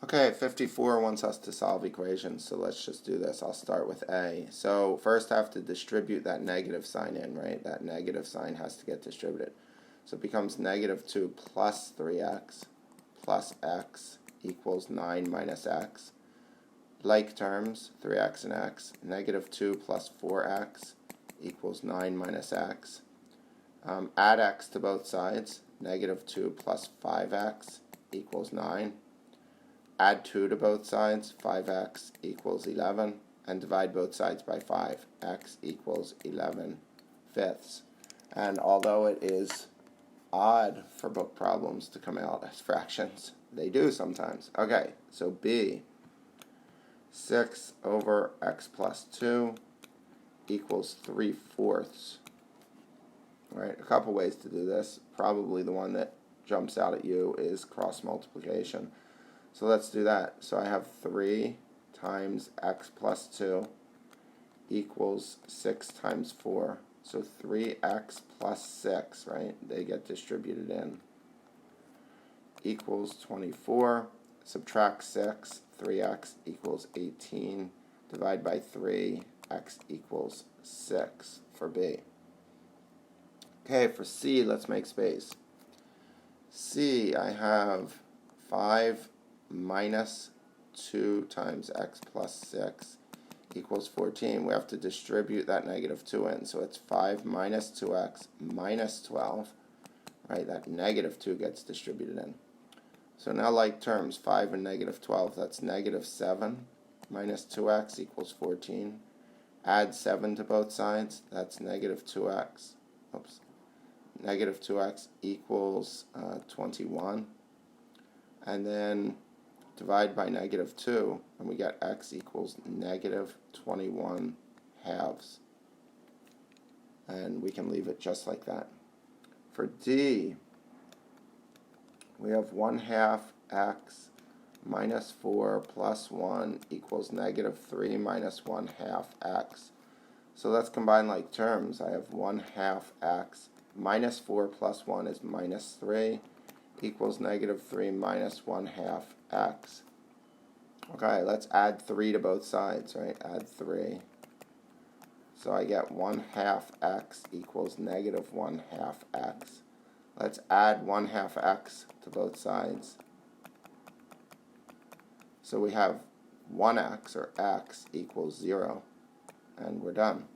Okay, 54 wants us to solve equations, so let's just do this. I'll start with A. So first I have to distribute that negative sign in, right? That negative sign has to get distributed. So it becomes negative 2 plus 3x plus x equals 9 minus x. Like terms, 3x and x. Negative 2 plus 4x equals 9 minus x. Add x to both sides. Negative 2 plus 5x equals 9. Add 2 to both sides, 5x equals 11, and divide both sides by 5, x equals 11 fifths. And although it is odd for book problems to come out as fractions, they do sometimes. Okay, so B, 6 over x plus 2 equals 3/4. All right, a couple ways to do this. Probably the one that jumps out at you is cross multiplication. So let's do that. So I have 3 times x plus 2 equals 6 times 4. So 3x plus 6, right? They get distributed in. Equals 24. Subtract 6. 3x equals 18. Divide by 3. X equals 6 for B. Okay, for C, let's make space. C, I have 5 minus 2 times x plus 6 equals 14. We have to distribute that negative 2 in. So it's 5 minus 2x minus 12. Right, that negative 2 gets distributed in. So now like terms, 5 and negative 12, that's negative 7 minus 2x equals 14. Add 7 to both sides, that's negative 2x. Oops. Negative 2x equals 21. And then divide by negative 2, and we get x equals negative 21 halves. And we can leave it just like that. For D, we have 1/2 x minus 4 plus 1 equals negative 3 minus 1/2 x. So let's combine like terms. I have 1/2 x minus 4 plus 1 is minus 3 equals negative 3 minus 1/2 x. Okay, let's add 3 to both sides, right? Add 3. So I get 1/2 x equals negative 1/2 x. Let's add 1/2 x to both sides. So we have 1x, or x, equals 0. And we're done.